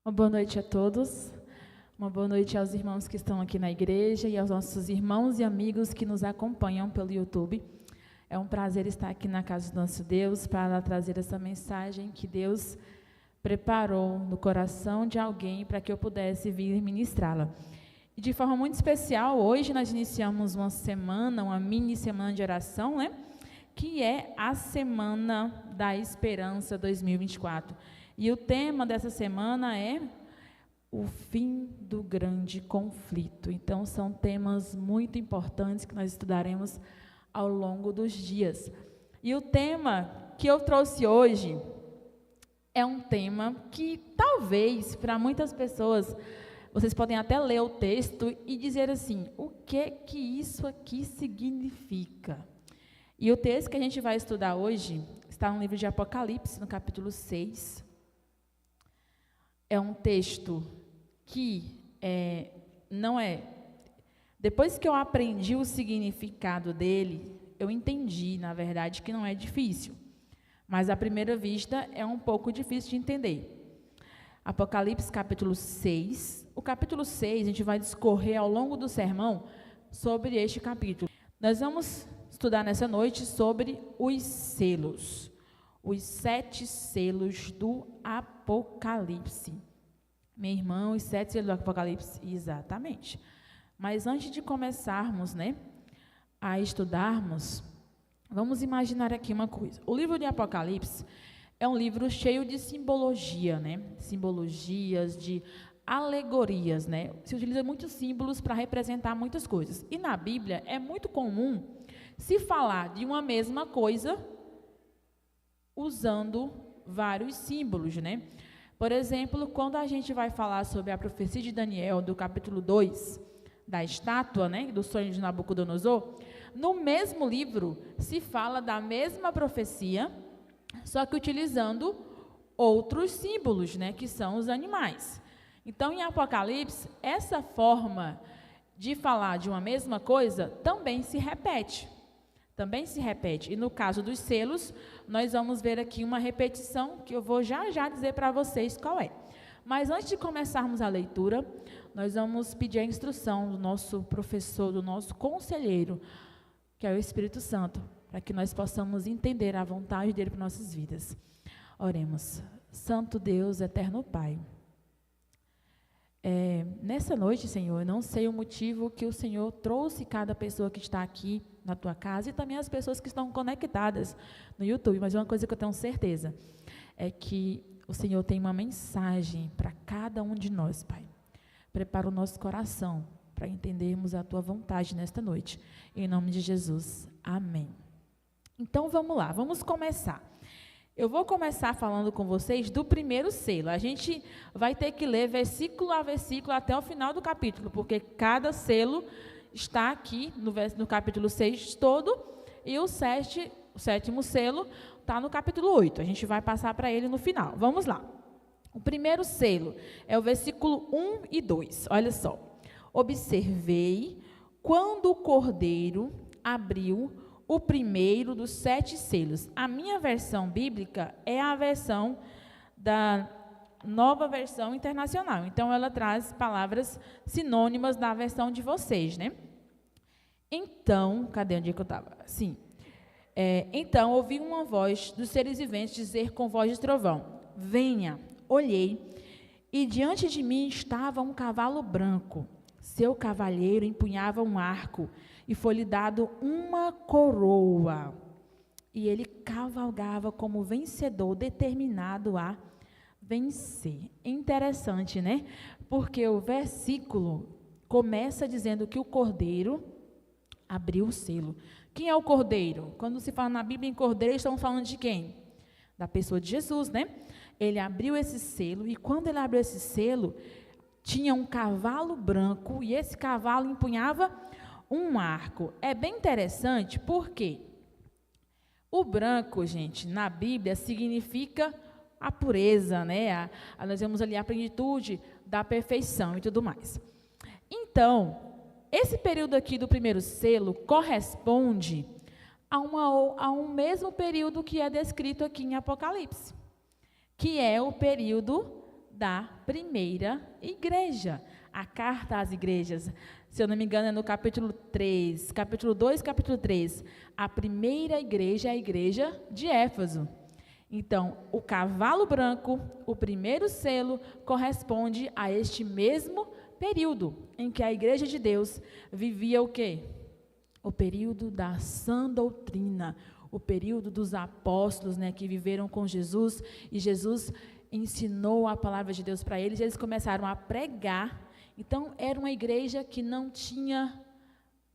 Uma boa noite a todos, uma boa noite aos irmãos que estão aqui na igreja e aos nossos irmãos e amigos que nos acompanham pelo YouTube. É um prazer estar aqui na casa do nosso Deus para trazer essa mensagem que Deus preparou no coração de alguém para que eu pudesse vir ministrá-la. E de forma muito especial, hoje nós iniciamos uma semana, uma mini semana de oração, né? Que é a Semana da Esperança 2024. E o tema dessa semana é o fim do grande conflito. Então, são temas muito importantes que nós estudaremos ao longo dos dias. E o tema que eu trouxe hoje é um tema que talvez para muitas pessoas, vocês podem até ler o texto e dizer assim, o que isso aqui significa? E o texto que a gente vai estudar hoje está no livro de Apocalipse, no capítulo 6. É um texto que não é... Depois que eu aprendi o significado dele, eu entendi, na verdade, que não é difícil. Mas, à primeira vista, é um pouco difícil de entender. Apocalipse, capítulo 6. O capítulo 6, a gente vai discorrer ao longo do sermão sobre este capítulo. Nós vamos estudar nessa noite sobre os selos. Os 7 selos do Apocalipse. Meu irmão, os 7 selos do Apocalipse, exatamente. Mas antes de começarmos, a estudarmos, vamos imaginar aqui uma coisa. O livro de Apocalipse é um livro cheio de simbologia, Simbologias, de alegorias, Se utiliza muitos símbolos para representar muitas coisas. E na Bíblia é muito comum se falar de uma mesma coisa usando vários símbolos, Por exemplo, quando a gente vai falar sobre a profecia de Daniel, do capítulo 2, da estátua, do sonho de Nabucodonosor, no mesmo livro se fala da mesma profecia, só que utilizando outros símbolos, que são os animais. Então, em Apocalipse, essa forma de falar de uma mesma coisa também se repete. E no caso dos selos, nós vamos ver aqui uma repetição que eu vou já dizer para vocês qual é. Mas antes de começarmos a leitura, nós vamos pedir a instrução do nosso professor, do nosso conselheiro, que é o Espírito Santo, para que nós possamos entender a vontade dele para nossas vidas. Oremos. Santo Deus, eterno Pai. Nessa noite, Senhor, eu não sei o motivo que o Senhor trouxe cada pessoa que está aqui na tua casa e também as pessoas que estão conectadas no YouTube, mas uma coisa que eu tenho certeza é que o Senhor tem uma mensagem para cada um de nós, Pai. Prepara o nosso coração para entendermos a tua vontade nesta noite. Em nome de Jesus, amém. Então, vamos lá, vamos começar. Eu vou começar falando com vocês do primeiro selo. A gente vai ter que ler versículo a versículo até o final do capítulo, porque cada selo está aqui no capítulo 6 todo, e o sétimo selo está no capítulo 8. A gente vai passar para ele no final. Vamos lá. O primeiro selo é o versículo 1 e 2. Olha só. Observei quando o Cordeiro abriu o primeiro dos 7 selos. A minha versão bíblica é a versão da Nova Versão Internacional. Então, ela traz palavras sinônimas da versão de vocês, Então, cadê onde é que eu estava? Sim. Então, ouvi uma voz dos seres viventes dizer com voz de trovão, venha, olhei, e diante de mim estava um cavalo branco. Seu cavalheiro empunhava um arco, e foi-lhe dado uma coroa. E ele cavalgava como vencedor, determinado a vencer. Interessante, Porque o versículo começa dizendo que o Cordeiro abriu o selo. Quem é o Cordeiro? Quando se fala na Bíblia em Cordeiro, estamos falando de quem? Da pessoa de Jesus, Ele abriu esse selo, e quando ele abriu esse selo, tinha um cavalo branco, e esse cavalo empunhava um arco. É bem interessante porque o branco, gente, na Bíblia significa a pureza, nós vemos ali a plenitude da perfeição e tudo mais. Então, esse período aqui do primeiro selo corresponde a um mesmo período que é descrito aqui em Apocalipse, que é o período da primeira igreja. A carta às igrejas, se eu não me engano, é no capítulo 3, capítulo 2, capítulo 3. A primeira igreja é a igreja de Éfeso. Então, o cavalo branco, o primeiro selo, corresponde a este mesmo período em que a igreja de Deus vivia o quê? O período da sã doutrina, o período dos apóstolos, né, que viveram com Jesus, e Jesus ensinou a palavra de Deus para eles, e eles começaram a pregar. Então, era uma igreja que não tinha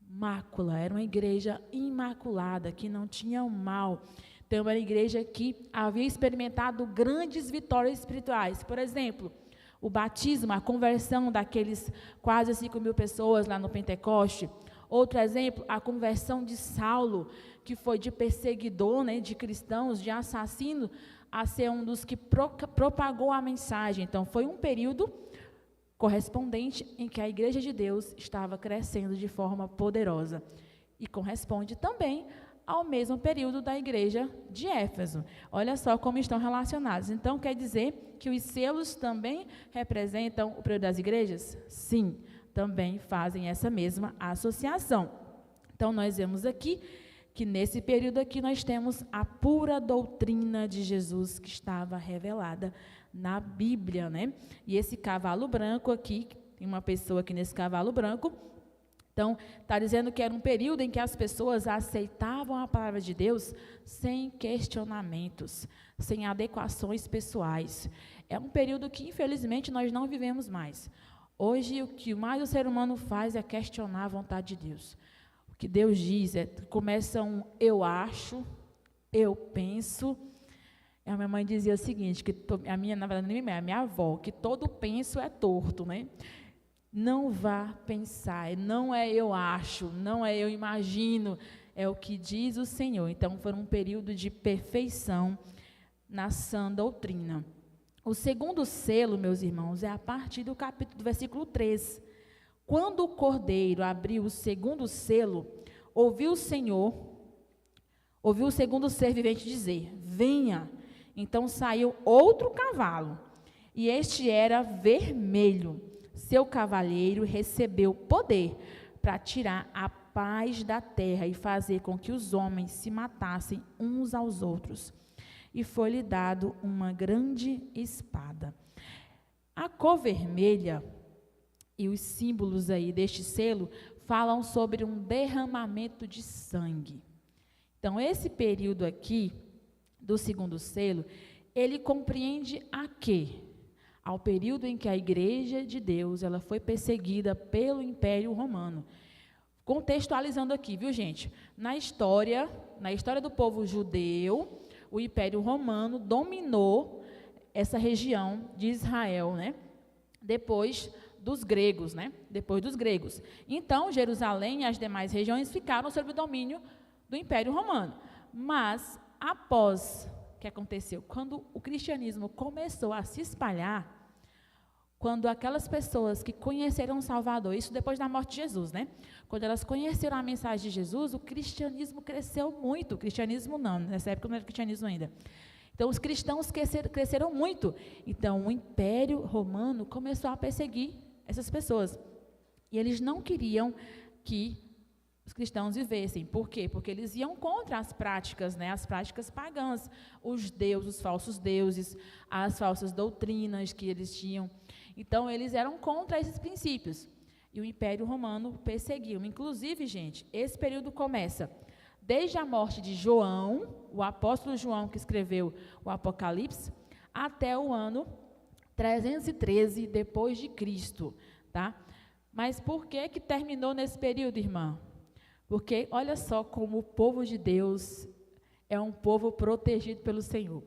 mácula, era uma igreja imaculada, que não tinha o mal. Então, era uma igreja que havia experimentado grandes vitórias espirituais. Por exemplo, o batismo, a conversão daqueles quase 5.000 pessoas lá no Pentecoste. Outro exemplo, a conversão de Saulo, que foi de perseguidor, né, de cristãos, de assassino, a ser um dos que propagou a mensagem. Então, foi um período correspondente em que a igreja de Deus estava crescendo de forma poderosa. E corresponde também ao mesmo período da igreja de Éfeso. Olha só como estão relacionados. Então, quer dizer que os selos também representam o período das igrejas? Sim, também fazem essa mesma associação. Então, nós vemos aqui que nesse período aqui nós temos a pura doutrina de Jesus que estava revelada na Bíblia, né? E esse cavalo branco aqui, tem uma pessoa aqui nesse cavalo branco. Então, está dizendo que era um período em que as pessoas aceitavam a palavra de Deus sem questionamentos, sem adequações pessoais. É um período que, infelizmente, nós não vivemos mais. Hoje, o que mais o ser humano faz é questionar a vontade de Deus. O que Deus diz começa um eu acho, eu penso. A minha mãe dizia o seguinte, que na verdade, a minha avó, que todo penso é torto, né? Não vá pensar, não é eu acho, não é eu imagino, é o que diz o Senhor. Então, foi um período de perfeição na sã doutrina. O segundo selo, meus irmãos, é a partir do capítulo, do versículo 3. Quando o cordeiro abriu o segundo selo, ouviu o segundo ser vivente dizer, venha. Então saiu outro cavalo, e este era vermelho. Seu cavaleiro recebeu poder para tirar a paz da terra e fazer com que os homens se matassem uns aos outros. E foi-lhe dado uma grande espada. A cor vermelha e os símbolos aí deste selo falam sobre um derramamento de sangue. Então, esse período aqui do segundo selo, ele compreende a quê? Ao período em que a igreja de Deus ela foi perseguida pelo Império Romano. Contextualizando aqui, viu, gente? Na história do povo judeu, o Império Romano dominou essa região de Israel, né? Depois dos gregos, né? Depois dos gregos. Então, Jerusalém e as demais regiões ficaram sob o domínio do Império Romano. Mas, após o que aconteceu? Quando o cristianismo começou a se espalhar, quando aquelas pessoas que conheceram o Salvador, isso depois da morte de Jesus, né? Quando elas conheceram a mensagem de Jesus, o cristianismo cresceu muito. O cristianismo não, nessa época não era cristianismo ainda. Então, os cristãos cresceram muito. Então, o Império Romano começou a perseguir essas pessoas. E eles não queriam que os cristãos vivessem. Por quê? Porque eles iam contra as práticas, né? As práticas pagãs, os deuses, os falsos deuses, as falsas doutrinas que eles tinham. Então, eles eram contra esses princípios. E o Império Romano perseguiu. Inclusive, gente, esse período começa desde a morte de João, o apóstolo João que escreveu o Apocalipse, até o ano 313 depois de Cristo, tá? Mas por que terminou nesse período, irmã? Porque olha só como o povo de Deus é um povo protegido pelo Senhor.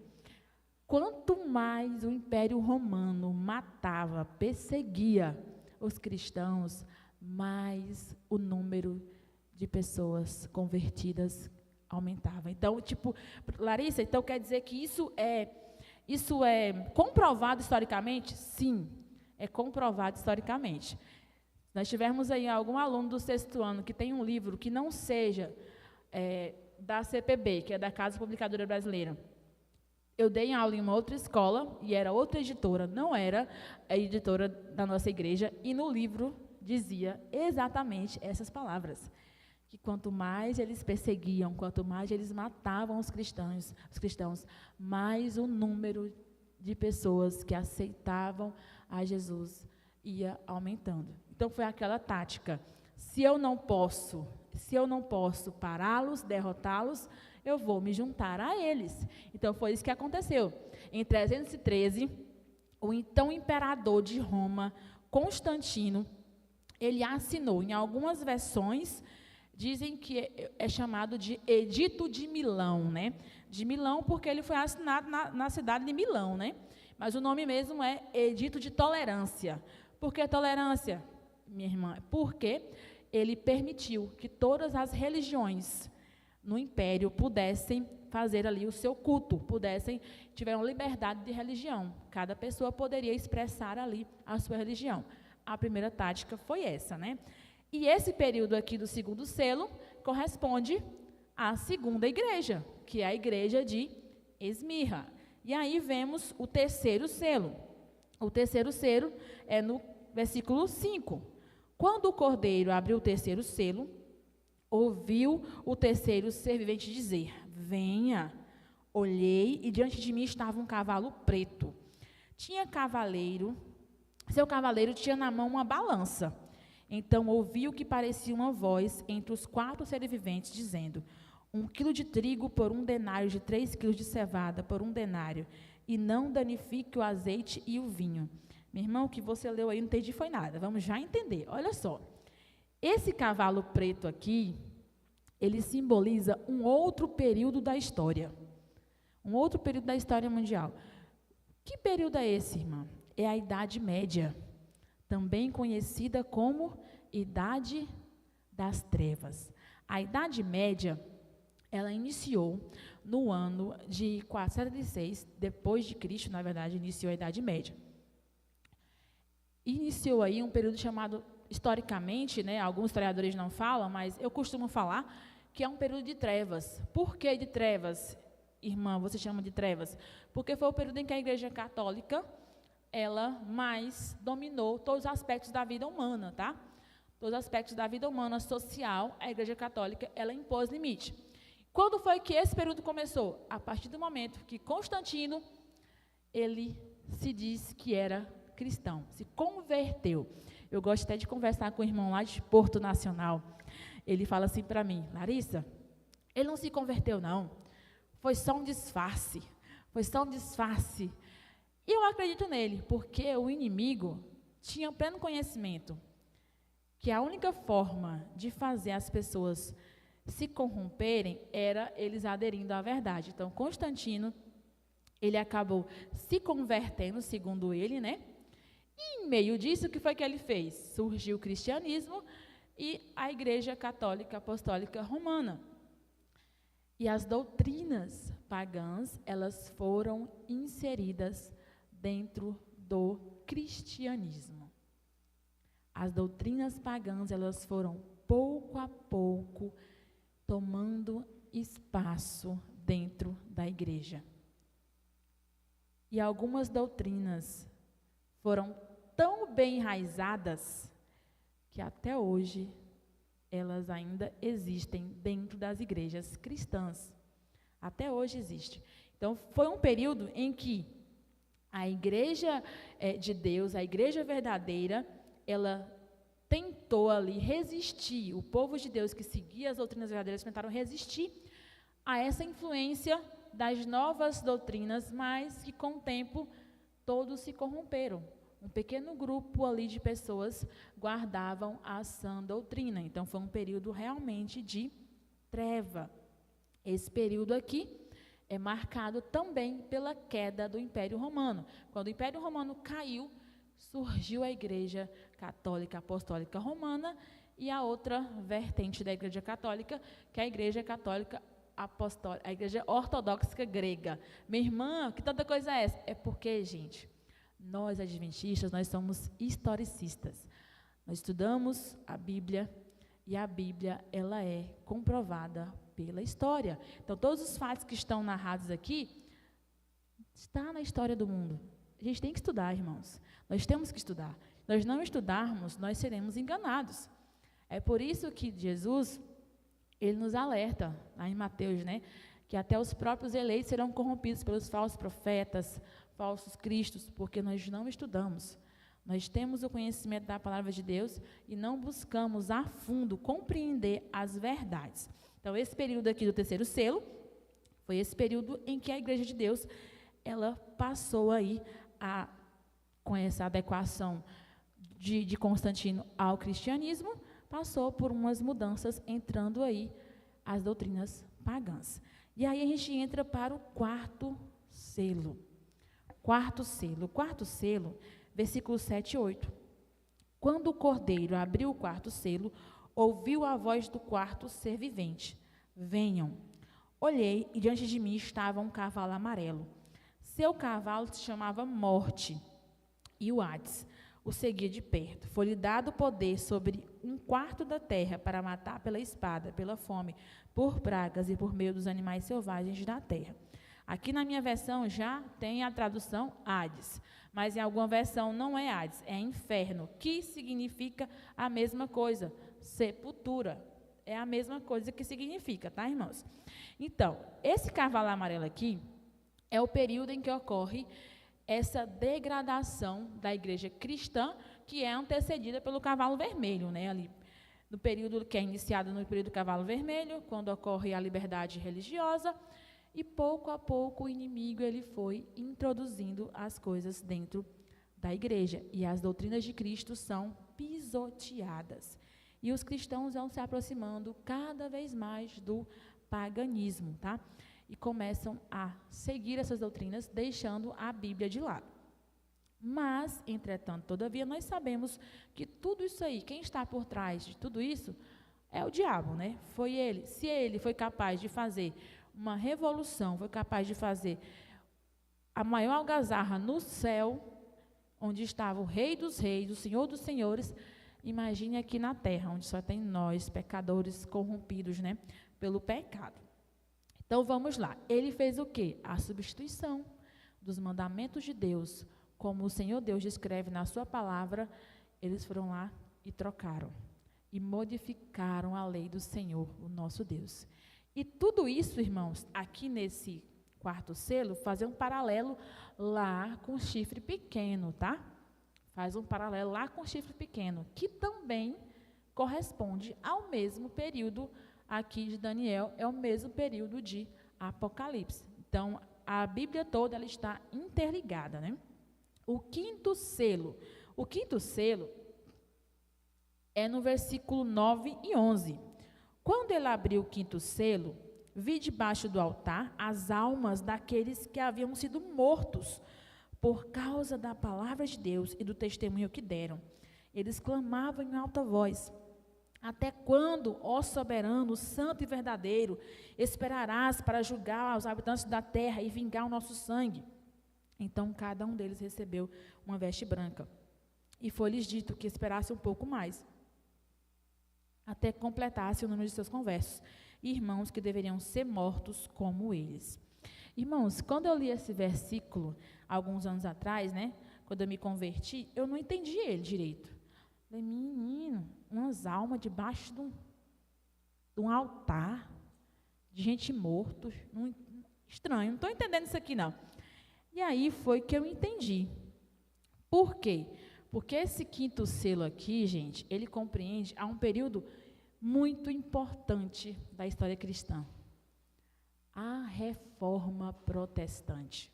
Quanto mais o Império Romano matava, perseguia os cristãos, mais o número de pessoas convertidas aumentava. Então, Larissa, então quer dizer que isso é comprovado historicamente? Sim, é comprovado historicamente. Nós tivermos aí algum aluno do 6º ano que tem um livro que não seja da CPB, que é da Casa Publicadora Brasileira, Eu dei aula em uma outra escola e era outra editora, não era a editora da nossa igreja, e no livro dizia exatamente essas palavras, que quanto mais eles perseguiam, quanto mais eles matavam os cristãos, mais o número de pessoas que aceitavam a Jesus ia aumentando. Então foi aquela tática: se eu não posso pará-los, derrotá-los, eu vou me juntar a eles. Então foi isso que aconteceu. Em 313, o então imperador de Roma, Constantino, ele assinou, em algumas versões, dizem que é chamado de Edito de Milão, né? De Milão, porque ele foi assinado na cidade de Milão, né? Mas o nome mesmo é Edito de Tolerância. Por que tolerância, minha irmã? Porque ele permitiu que todas as religiões no império pudessem fazer ali o seu culto, tiveram liberdade de religião. Cada pessoa poderia expressar ali a sua religião. A primeira tática foi essa, né? E esse período aqui do segundo selo corresponde à segunda igreja, que é a igreja de Esmirna. E aí vemos o terceiro selo. O terceiro selo é no versículo 5. Quando o cordeiro abriu o terceiro selo, ouviu o terceiro ser vivente dizer: venha. Olhei e diante de mim estava um cavalo preto. Seu cavaleiro tinha na mão uma balança. Então ouvi o que parecia uma voz entre os 4 seres viventes dizendo: 1 quilo de trigo por 1 denário, de 3 quilos de cevada por 1 denário, e não danifique o azeite e o vinho. Meu irmão, o que você leu aí não entendi foi nada. Vamos já entender. Olha só. Esse cavalo preto aqui, ele simboliza um outro período da história. Um outro período da história mundial. Que período é esse, irmã? É a Idade Média, também conhecida como Idade das Trevas. A Idade Média, ela iniciou no ano de 406, depois de Cristo, na verdade, iniciou a Idade Média. Iniciou aí um período chamado, historicamente, né, alguns historiadores não falam, mas eu costumo falar que é um período de trevas. Por que de trevas, irmã, você chama de trevas? Porque foi o período em que a Igreja Católica, ela mais dominou todos os aspectos da vida humana, tá? Todos os aspectos da vida humana, social, a Igreja Católica, ela impôs limite. Quando foi que esse período começou? A partir do momento que Constantino, ele se diz que era cristão, se converteu. Eu gosto até de conversar com o irmão lá de Porto Nacional. Ele fala assim para mim: Larissa, ele não se converteu não, foi só um disfarce, E eu acredito nele, porque o inimigo tinha pleno conhecimento que a única forma de fazer as pessoas se corromperem era eles aderindo à verdade. Então, Constantino, ele acabou se convertendo, segundo ele, né? E, em meio disso, o que foi que ele fez? Surgiu o cristianismo e a Igreja Católica Apostólica Romana. E as doutrinas pagãs, elas foram inseridas dentro do cristianismo. As doutrinas pagãs, elas foram, pouco a pouco, tomando espaço dentro da igreja. E algumas doutrinas foram tão bem enraizadas que até hoje elas ainda existem dentro das igrejas cristãs. Até hoje existe. Então, foi um período em que a igreja de Deus, a igreja verdadeira, ela tentou ali resistir, o povo de Deus que seguia as doutrinas verdadeiras tentaram resistir a essa influência das novas doutrinas, mas que com o tempo todos se corromperam. Um pequeno grupo ali de pessoas guardavam a sã doutrina. Então, foi um período realmente de treva. Esse período aqui é marcado também pela queda do Império Romano. Quando o Império Romano caiu, surgiu a Igreja Católica Apostólica Romana e a outra vertente da Igreja Católica, que é a Igreja Católica Apostólica, a Igreja Ortodoxa Grega. Minha irmã, que tanta coisa é essa? É porque, gente, nós adventistas, nós somos historicistas. Nós estudamos a Bíblia e a Bíblia, ela é comprovada pela história. Então, todos os fatos que estão narrados aqui, Está na história do mundo. A gente tem que estudar, irmãos. Nós temos que estudar. Se nós não estudarmos, nós seremos enganados. É por isso que Jesus, ele nos alerta, lá em Mateus, né? Que até os próprios eleitos serão corrompidos pelos falsos profetas, falsos cristos, porque nós não estudamos. Nós temos o conhecimento da palavra de Deus e não buscamos a fundo compreender as verdades. Então, esse período aqui do terceiro selo, foi esse período em que a Igreja de Deus, ela passou aí com essa adequação de Constantino ao cristianismo, passou por umas mudanças, entrando aí as doutrinas pagãs. E aí a gente entra para o quarto selo. Quarto selo, versículos 7 e 8. Quando o cordeiro abriu o quarto selo, ouviu a voz do quarto ser vivente: venham. Olhei e diante de mim estava um cavalo amarelo. Seu cavalo se chamava Morte, e o Hades o seguia de perto. Foi-lhe dado poder sobre 1/4 da terra para matar pela espada, pela fome, por pragas e por meio dos animais selvagens da terra. Aqui na minha versão já tem a tradução Hades, mas em alguma versão não é Hades, é inferno, que significa a mesma coisa, sepultura. É a mesma coisa que significa, tá, irmãos? Então, esse cavalo amarelo aqui é o período em que ocorre essa degradação da igreja cristã, que é antecedida pelo cavalo vermelho, né? Ali, no período que é iniciado no período do cavalo vermelho, quando ocorre a liberdade religiosa, e pouco a pouco o inimigo ele foi introduzindo as coisas dentro da igreja, e as doutrinas de Cristo são pisoteadas. E os cristãos vão se aproximando cada vez mais do paganismo, tá? E começam a seguir essas doutrinas, deixando a Bíblia de lado. Mas, entretanto, todavia, nós sabemos que tudo isso aí, quem está por trás de tudo isso, é o diabo, né? Foi ele. Se ele foi capaz de fazer uma revolução, foi capaz de fazer a maior algazarra no céu, onde estava o Rei dos Reis, o Senhor dos Senhores, imagine aqui na terra, onde só tem nós, pecadores corrompidos, né? Pelo pecado. Então, vamos lá. Ele fez o quê? A substituição dos mandamentos de Deus, como o Senhor Deus descreve na sua palavra, eles foram lá e trocaram. E modificaram a lei do Senhor, o nosso Deus. E tudo isso, irmãos, aqui nesse quarto selo, fazer um paralelo lá com o chifre pequeno, tá? Faz um paralelo lá com o chifre pequeno, que também corresponde ao mesmo período aqui de Daniel, é o mesmo período de Apocalipse. Então, a Bíblia toda ela está interligada, né? O quinto selo é no versículo 9 e 11. Quando ele abriu o quinto selo, vi debaixo do altar as almas daqueles que haviam sido mortos por causa da palavra de Deus e do testemunho que deram. Eles clamavam em alta voz: até quando, ó soberano, santo e verdadeiro, esperarás para julgar os habitantes da terra e vingar o nosso sangue? Então, cada um deles recebeu uma veste branca. E foi-lhes dito que esperasse um pouco mais, até que completasse o número de seus conversos, irmãos que deveriam ser mortos como eles. Irmãos, quando eu li esse versículo, alguns anos atrás, né, quando eu me converti, eu não entendi ele direito. Falei, menino, umas almas debaixo de um altar, de gente morta, estranho, não estou entendendo isso aqui não. E aí foi que eu entendi. Por quê? Porque esse quinto selo aqui, gente, ele compreende a um período muito importante da história cristã. A Reforma Protestante.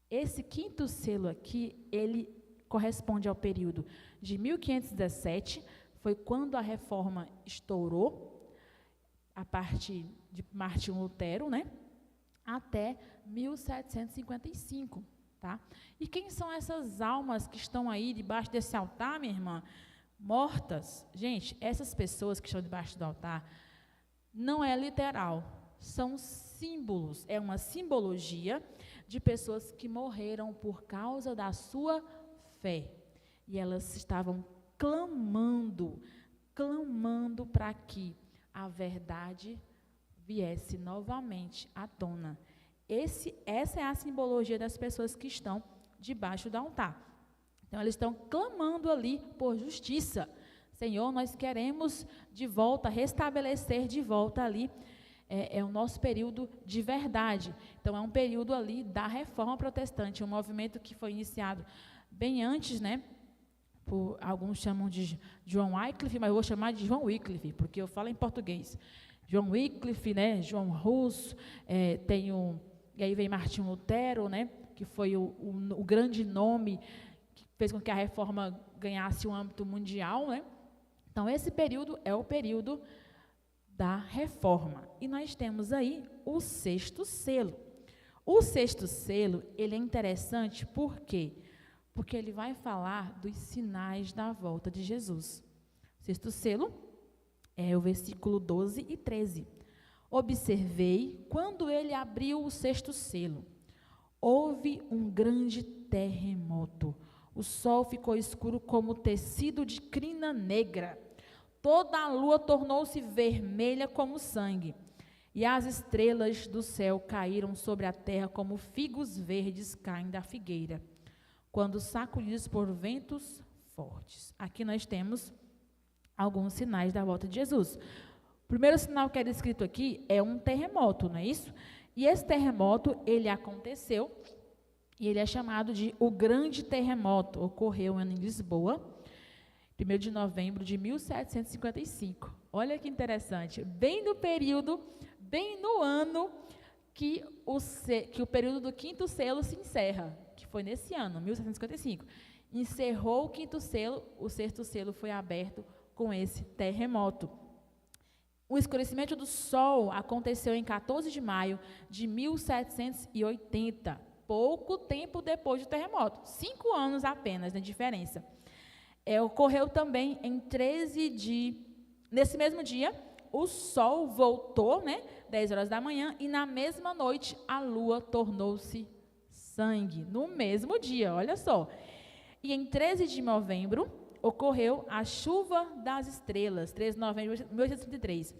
Esse quinto selo aqui, ele corresponde ao período de 1517, foi quando a Reforma estourou, a partir de Martinho Lutero, né? Até 1755, tá? E quem são essas almas que estão aí debaixo desse altar, minha irmã? Mortas. Gente, essas pessoas que estão debaixo do altar, não é literal, são símbolos, é uma simbologia de pessoas que morreram por causa da sua fé. E elas estavam clamando para que a verdade viesse novamente à tona. Essa é a simbologia das pessoas que estão debaixo do altar. Então, eles estão clamando ali por justiça. Senhor, nós queremos de volta, restabelecer de volta ali, o nosso período de verdade. Então, é um período ali da Reforma Protestante, um movimento que foi iniciado bem antes, né? Alguns chamam de John Wycliffe, mas eu vou chamar de João Wycliffe, porque eu falo em português. João Wycliffe, né? João Hus, e aí vem Martinho Lutero, né? Que foi o grande nome que fez com que a reforma ganhasse um âmbito mundial, né? Então, esse período é o período da reforma. E nós temos aí o sexto selo. O sexto selo, ele é interessante por quê? Porque ele vai falar dos sinais da volta de Jesus. O sexto selo é o versículo 12 e 13. Observei, quando ele abriu o sexto selo, houve um grande terremoto. O sol ficou escuro como tecido de crina negra. Toda a lua tornou-se vermelha como sangue. E as estrelas do céu caíram sobre a terra como figos verdes caem da figueira, quando sacudidos por ventos fortes. Aqui nós temos alguns sinais da volta de Jesus. O primeiro sinal que é descrito aqui é um terremoto, não é isso? E esse terremoto, ele aconteceu, e ele é chamado de o Grande Terremoto. Ocorreu em Lisboa, 1º de novembro de 1755. Olha que interessante, bem no período, bem no ano que o período do quinto selo se encerra, que foi nesse ano, 1755. Encerrou o quinto selo, o sexto selo foi aberto com esse terremoto. O escurecimento do sol aconteceu em 14 de maio de 1780, pouco tempo depois do terremoto, 5 anos apenas de diferença. Ocorreu também nesse mesmo dia, o sol voltou, 10 horas da manhã, e na mesma noite a lua tornou-se sangue, no mesmo dia, olha só. E em 13 de novembro, ocorreu a chuva das estrelas, 13 de novembro de 1833.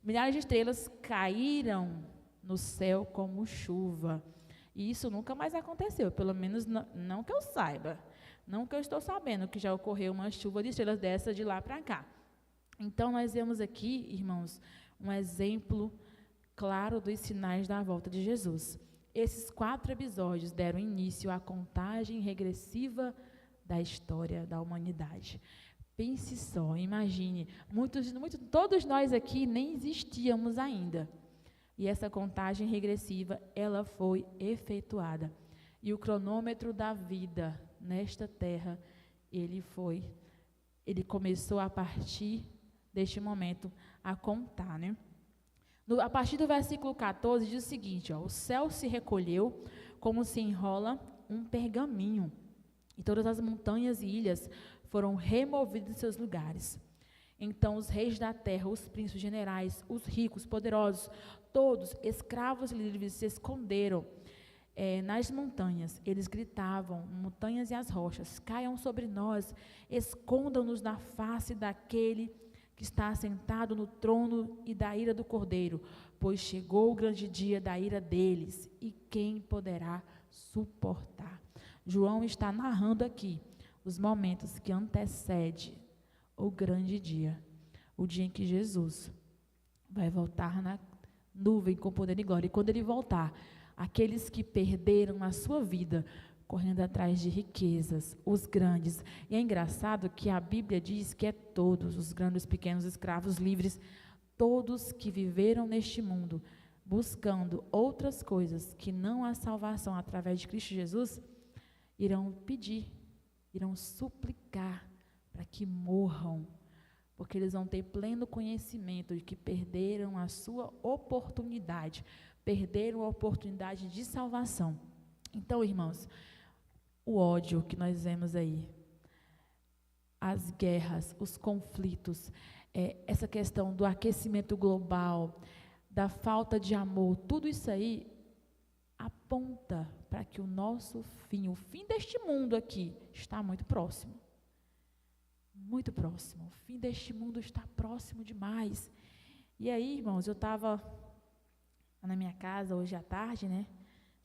Milhares de estrelas caíram no céu como chuva. E isso nunca mais aconteceu, pelo menos não que eu saiba. Não que eu estou sabendo que já ocorreu uma chuva de estrelas dessa de lá para cá. Então, nós vemos aqui, irmãos, um exemplo claro dos sinais da volta de Jesus. Esses 4 episódios deram início à contagem regressiva da história da humanidade. Pense só, imagine, todos nós aqui nem existíamos ainda. E essa contagem regressiva, ela foi efetuada. E o cronômetro da vida nesta terra, ele começou a partir deste momento a contar, A partir do versículo 14, diz o seguinte, o céu se recolheu como se enrola um pergaminho, e todas as montanhas e ilhas foram removidas de seus lugares. Então os reis da terra, os príncipes, generais, os ricos, poderosos, todos, escravos e livres, se esconderam nas montanhas. Eles gritavam, montanhas e as rochas, caiam sobre nós, escondam-nos da face daquele que está assentado no trono e da ira do Cordeiro, pois chegou o grande dia da ira deles, e quem poderá suportar? João está narrando aqui os momentos que antecedem o grande dia, o dia em que Jesus vai voltar na nuvem com poder e glória. E quando ele voltar, aqueles que perderam a sua vida correndo atrás de riquezas, os grandes. E é engraçado que a Bíblia diz que é todos, os grandes, pequenos, escravos, livres, todos que viveram neste mundo buscando outras coisas que não a salvação através de Cristo Jesus, irão pedir, irão suplicar para que morram, porque eles vão ter pleno conhecimento de que perderam a sua oportunidade, perderam a oportunidade de salvação. Então, irmãos, o ódio que nós vemos aí, as guerras, os conflitos, essa questão do aquecimento global, da falta de amor, tudo isso aí aponta para que o nosso fim, o fim deste mundo aqui, está muito próximo. Muito próximo. O fim deste mundo está próximo demais. E aí, irmãos, eu estava na minha casa hoje à tarde,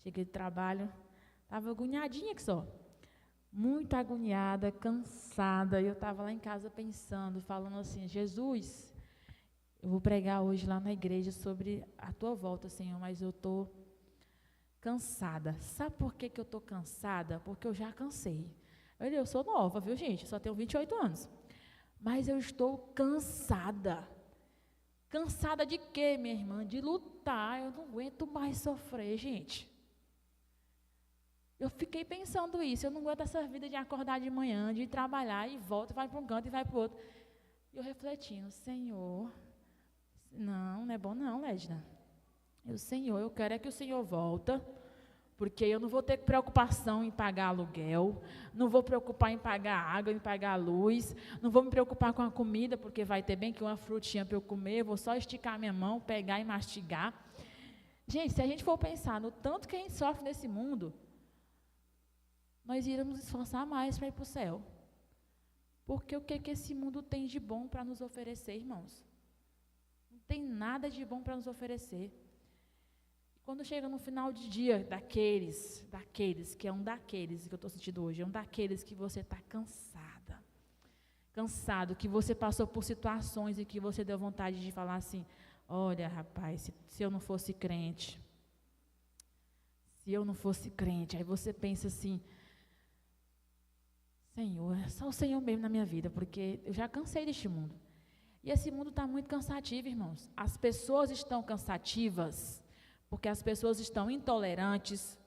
Cheguei do trabalho, estava agoniadinha que só. Muito agoniada, cansada. E eu estava lá em casa pensando, falando assim, Jesus, eu vou pregar hoje lá na igreja sobre a tua volta, Senhor, mas eu estou cansada. Sabe por que eu estou cansada? Porque eu já cansei. Eu sou nova, viu, gente? Só tenho 28 anos. Mas eu estou cansada. Cansada de quê, minha irmã? De lutar. Eu não aguento mais sofrer, gente. Eu fiquei pensando isso. Eu não aguento essa vida de acordar de manhã, de ir trabalhar e volta, vai para um canto e vai para o outro. E eu refletindo, Senhor, não é bom não, Lédina. Senhor, eu quero é que o Senhor volta, porque eu não vou ter preocupação em pagar aluguel, não vou preocupar em pagar água, em pagar luz, não vou me preocupar com a comida, porque vai ter bem que uma frutinha para eu comer, vou só esticar minha mão, pegar e mastigar. Gente, se a gente for pensar no tanto que a gente sofre nesse mundo, nós iremos esforçar mais para ir para o céu. Porque o que esse mundo tem de bom para nos oferecer, irmãos? Não tem nada de bom para nos oferecer. Quando chega no final de dia, daqueles, que é um daqueles que eu estou sentindo hoje, é um daqueles que você está cansado, que você passou por situações e que você deu vontade de falar assim, olha, rapaz, se eu não fosse crente, aí você pensa assim, Senhor, é só o Senhor mesmo na minha vida, porque eu já cansei deste mundo. E esse mundo está muito cansativo, irmãos. As pessoas estão cansativas, porque as pessoas estão intolerantes,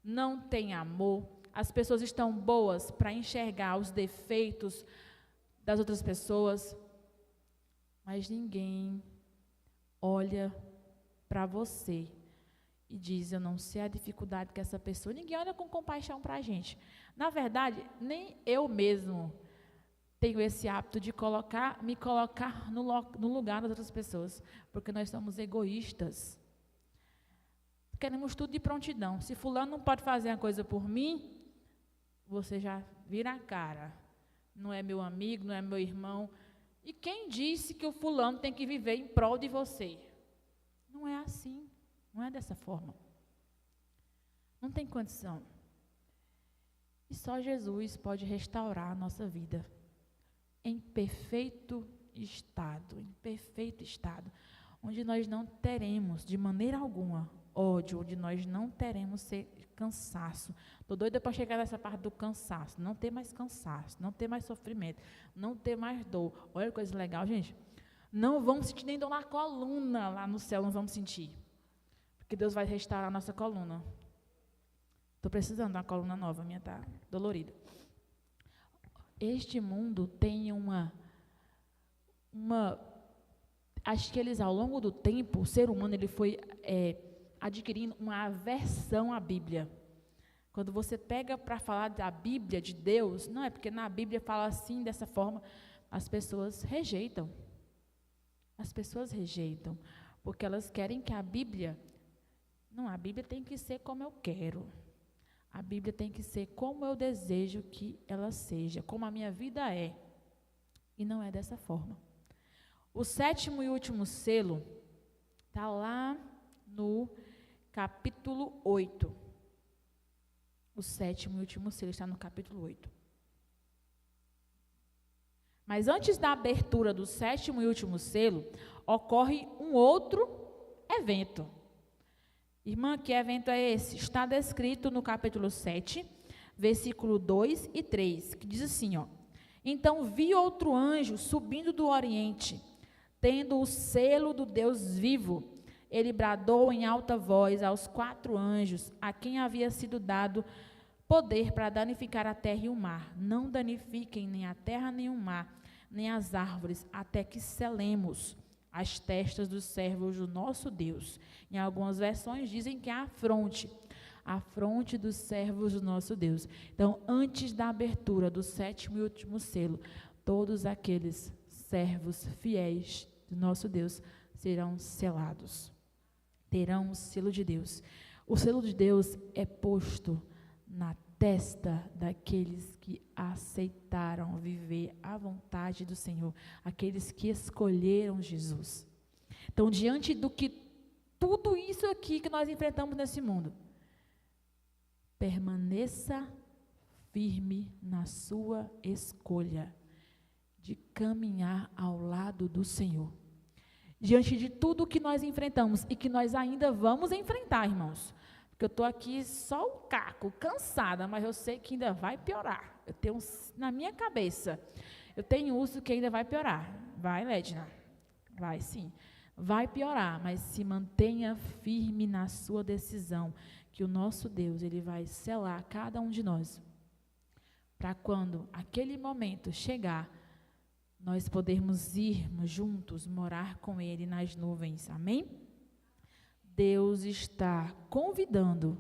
não têm amor, as pessoas estão boas para enxergar os defeitos das outras pessoas, mas ninguém olha para você e diz, eu não sei a dificuldade que essa pessoa, ninguém olha com compaixão para a gente. Na verdade, nem eu mesmo tenho esse hábito de me colocar no lugar das outras pessoas, porque nós somos egoístas. Queremos tudo de prontidão. Se fulano não pode fazer uma coisa por mim, você já vira a cara. Não é meu amigo, não é meu irmão. E quem disse que o fulano tem que viver em prol de você? Não é assim, não é dessa forma. Não tem condição. E só Jesus pode restaurar a nossa vida em perfeito estado, onde nós não teremos, de maneira alguma, ódio, onde nós não teremos cansaço. Estou doida para chegar nessa parte do cansaço, não ter mais cansaço, não ter mais sofrimento, não ter mais dor. Olha que coisa legal, gente. Não vamos sentir nem dor na coluna, lá no céu não vamos sentir, porque Deus vai restaurar a nossa coluna. Estou precisando de uma coluna nova, a minha está dolorida. Este mundo tem acho que eles, ao longo do tempo, o ser humano ele foi adquirindo uma aversão à Bíblia. Quando você pega para falar da Bíblia, de Deus, não é porque na Bíblia fala assim, dessa forma, as pessoas rejeitam. As pessoas rejeitam, porque elas querem que a Bíblia tem que ser como eu quero. A Bíblia tem que ser como eu desejo que ela seja, como a minha vida é. E não é dessa forma. O 7º e último selo está lá no capítulo 8. O 7º e último selo está no capítulo 8. Mas antes da abertura do 7º e último selo, ocorre um outro evento. Irmã, que evento é esse? Está descrito no capítulo 7, versículo 2 e 3, que diz assim, ó. Então vi outro anjo subindo do oriente, tendo o selo do Deus vivo. Ele bradou em alta voz aos 4 anjos, a quem havia sido dado poder para danificar a terra e o mar. Não danifiquem nem a terra nem o mar, nem as árvores, até que selemos as testas dos servos do nosso Deus. Em algumas versões dizem que é a fronte dos servos do nosso Deus. Então, antes da abertura do 7º e último selo, todos aqueles servos fiéis do nosso Deus serão selados. Terão o selo de Deus. O selo de Deus é posto na testa daqueles que aceitaram viver a vontade do Senhor, aqueles que escolheram Jesus. Então, diante do que tudo isso aqui que nós enfrentamos nesse mundo, permaneça firme na sua escolha de caminhar ao lado do Senhor. Diante de tudo que nós enfrentamos e que nós ainda vamos enfrentar, irmãos. Porque eu estou aqui só o caco, cansada, mas eu sei que ainda vai piorar. Eu tenho na minha cabeça, eu tenho uso que ainda vai piorar. Vai, Ledna? Vai sim. Vai piorar, mas se mantenha firme na sua decisão, que o nosso Deus, Ele vai selar cada um de nós, para quando aquele momento chegar, nós podermos irmos juntos, morar com Ele nas nuvens, amém? Deus está convidando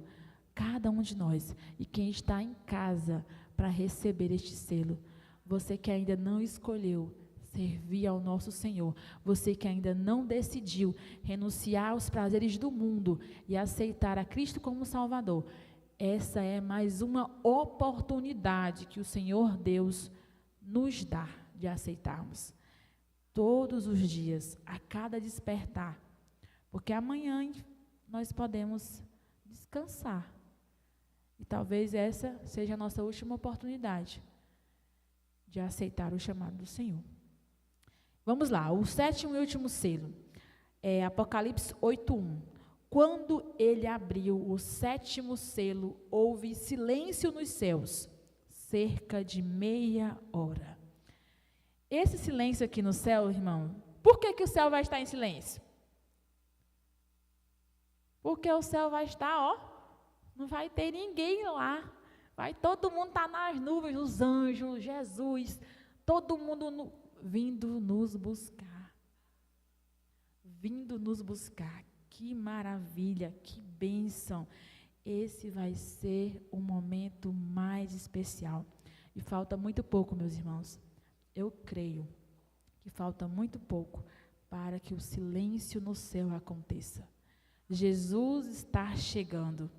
cada um de nós, e quem está em casa para receber este selo, você que ainda não escolheu servir ao nosso Senhor, você que ainda não decidiu renunciar aos prazeres do mundo e aceitar a Cristo como Salvador, essa é mais uma oportunidade que o Senhor Deus nos dá de aceitarmos. Todos os dias, a cada despertar, porque amanhã nós podemos descansar. E talvez essa seja a nossa última oportunidade de aceitar o chamado do Senhor. Vamos lá, o sétimo e último selo, Apocalipse 8:1. Quando ele abriu o sétimo selo, houve silêncio nos céus, cerca de meia hora. Esse silêncio aqui no céu, irmão, por que o céu vai estar em silêncio? Porque o céu vai estar, não vai ter ninguém lá. Vai todo mundo estar nas nuvens, os anjos, Jesus, todo mundo vindo nos buscar. Vindo nos buscar. Que maravilha, que bênção. Esse vai ser o momento mais especial. E falta muito pouco, meus irmãos. Eu creio que falta muito pouco para que o silêncio no céu aconteça. Jesus está chegando.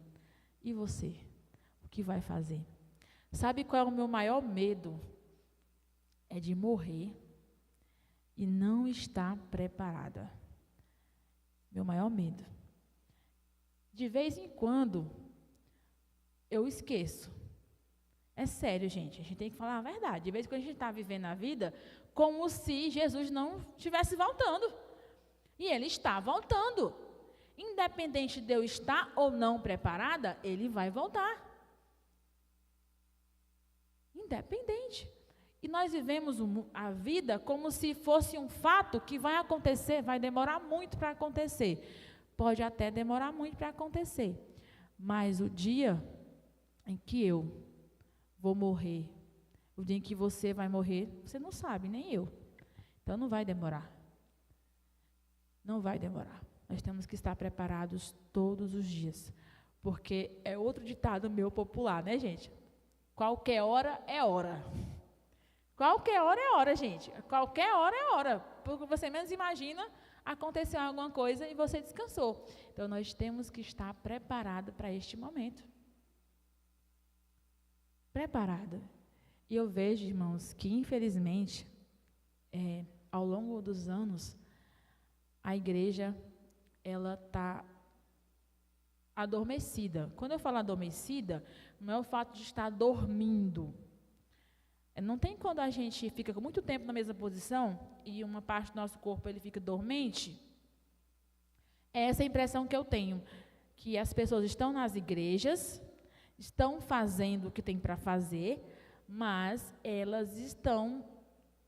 E você? O que vai fazer? Sabe qual é o meu maior medo? É de morrer e não estar preparada. Meu maior medo. De vez em quando, eu esqueço. É sério, gente. A gente tem que falar a verdade. De vez em quando a gente está vivendo a vida como se Jesus não estivesse voltando. E Ele está voltando. Independente de eu estar ou não preparada, Ele vai voltar. Independente. E nós vivemos a vida como se fosse um fato que vai acontecer, vai demorar muito para acontecer. Pode até demorar muito para acontecer. Mas o dia em que eu vou morrer, o dia em que você vai morrer, você não sabe, nem eu. Então não vai demorar. Não vai demorar. Nós temos que estar preparados todos os dias. Porque é outro ditado meu popular, né, gente? Qualquer hora é hora. Qualquer hora é hora, gente. Qualquer hora é hora. Porque você menos imagina, aconteceu alguma coisa e você descansou. Então, nós temos que estar preparados para este momento. Preparada. E eu vejo, irmãos, que infelizmente, ao longo dos anos, a igreja, ela está adormecida. Quando eu falo adormecida, não é o fato de estar dormindo. Não tem quando a gente fica muito tempo na mesma posição e uma parte do nosso corpo ele fica dormente. É essa a impressão que eu tenho, que as pessoas estão nas igrejas, estão fazendo o que tem para fazer, mas elas estão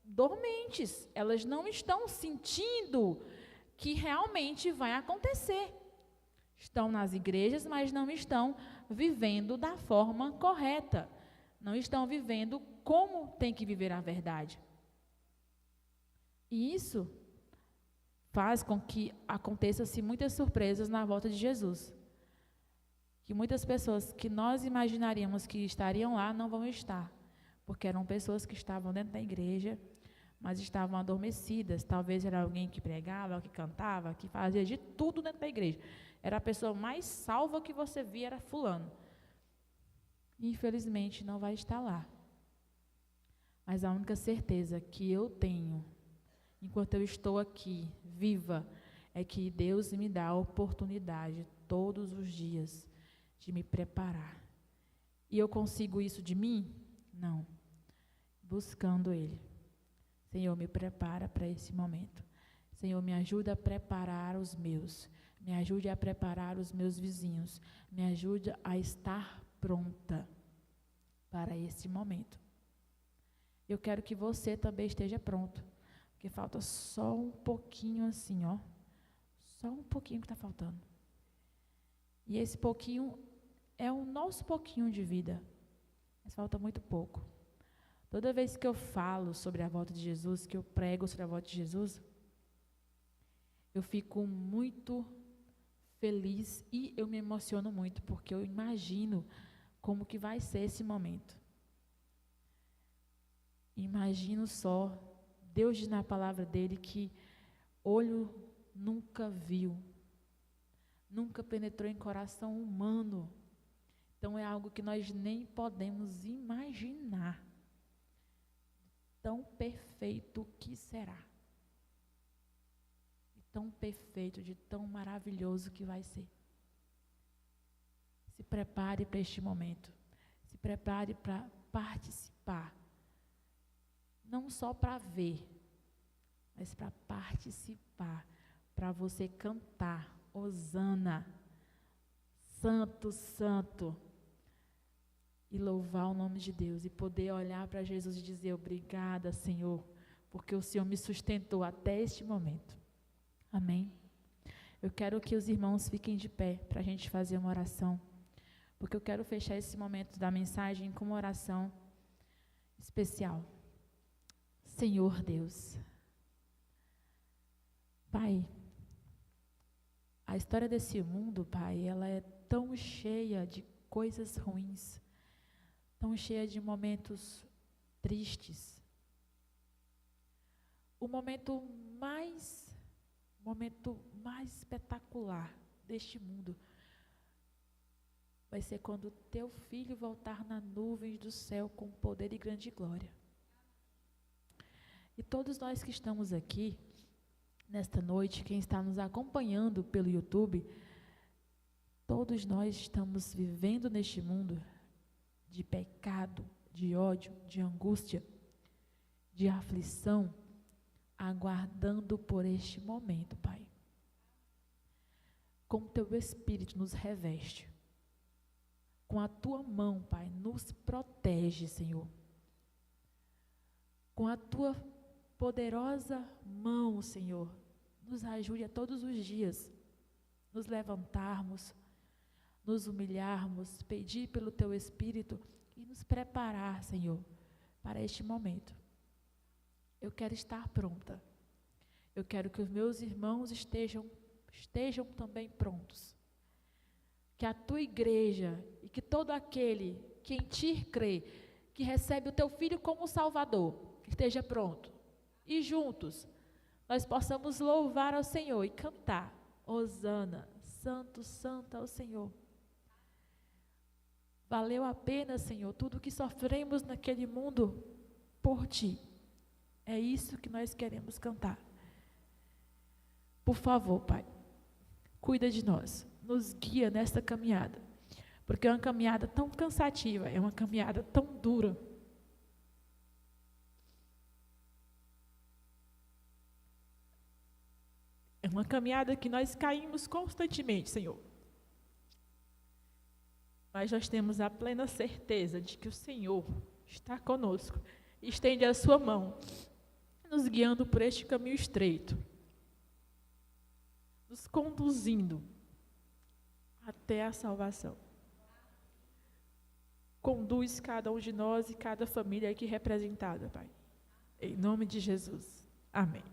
dormentes, elas não estão sentindo que realmente vai acontecer. Estão nas igrejas, mas não estão vivendo da forma correta. Não estão vivendo como tem que viver a verdade. E isso faz com que aconteçam-se muitas surpresas na volta de Jesus. Que muitas pessoas que nós imaginaríamos que estariam lá, não vão estar. Porque eram pessoas que estavam dentro da igreja, mas estavam adormecidas. Talvez era alguém que pregava, que cantava, que fazia de tudo dentro da igreja. Era a pessoa mais salva que você via, era fulano. Infelizmente, não vai estar lá. Mas a única certeza que eu tenho, enquanto eu estou aqui, viva, é que Deus me dá a oportunidade, todos os dias, de me preparar, E eu consigo isso de mim? Não. Buscando Ele. Senhor, me prepara para esse momento. Senhor, me ajuda a preparar os meus. Me ajude a preparar os meus vizinhos. Me ajude a estar pronta para esse momento. Eu quero que você também esteja pronto. Porque falta só um pouquinho assim, ó. Só um pouquinho que está faltando. E esse pouquinho é o nosso pouquinho de vida. Mas falta muito pouco. Toda vez que eu falo sobre a volta de Jesus, que eu prego sobre a volta de Jesus, eu fico muito feliz e eu me emociono muito, porque eu imagino como que vai ser esse momento. Imagino só, Deus diz na palavra dele que olho nunca viu, nunca penetrou em coração humano. Então é algo que nós nem podemos imaginar. Tão perfeito que será. E tão perfeito, de tão maravilhoso que vai ser. Se prepare para este momento. Se prepare para participar. Não só para ver, mas para participar. Para você cantar, Hosana, Santo, Santo. E louvar o nome de Deus. E poder olhar para Jesus e dizer, obrigada, Senhor, porque o Senhor me sustentou até este momento. Amém? Eu quero que os irmãos fiquem de pé para a gente fazer uma oração. Porque eu quero fechar esse momento da mensagem com uma oração especial. Senhor Deus. Pai, a história desse mundo, Pai, ela é tão cheia de coisas ruins, tão cheia de momentos tristes. O momento mais espetacular deste mundo vai ser quando teu filho voltar nas nuvens do céu com poder e grande glória. E todos nós que estamos aqui nesta noite, quem está nos acompanhando pelo YouTube, todos nós estamos vivendo neste mundo de pecado, de ódio, de angústia, de aflição, aguardando por este momento, Pai. Com teu Espírito nos reveste, com a tua mão, Pai, nos protege, Senhor. Com a tua poderosa mão, Senhor, nos ajude a todos os dias nos levantarmos, nos humilharmos, pedir pelo teu Espírito e nos preparar, Senhor, para este momento. Eu quero estar pronta. Eu quero que os meus irmãos estejam também prontos. Que a tua igreja e que todo aquele que em ti crê, que recebe o teu filho como Salvador, que esteja pronto. E juntos nós possamos louvar ao Senhor e cantar, Hosana, Santo, Santo é o Senhor. Valeu a pena, Senhor, tudo que sofremos naquele mundo por Ti. É isso que nós queremos cantar. Por favor, Pai, cuida de nós, nos guia nesta caminhada, porque é uma caminhada tão cansativa, é uma caminhada tão dura. É uma caminhada que nós caímos constantemente, Senhor. Mas nós temos a plena certeza de que o Senhor está conosco e estende a sua mão, nos guiando por este caminho estreito, nos conduzindo até a salvação. Conduz cada um de nós e cada família aqui representada, Pai. Em nome de Jesus. Amém.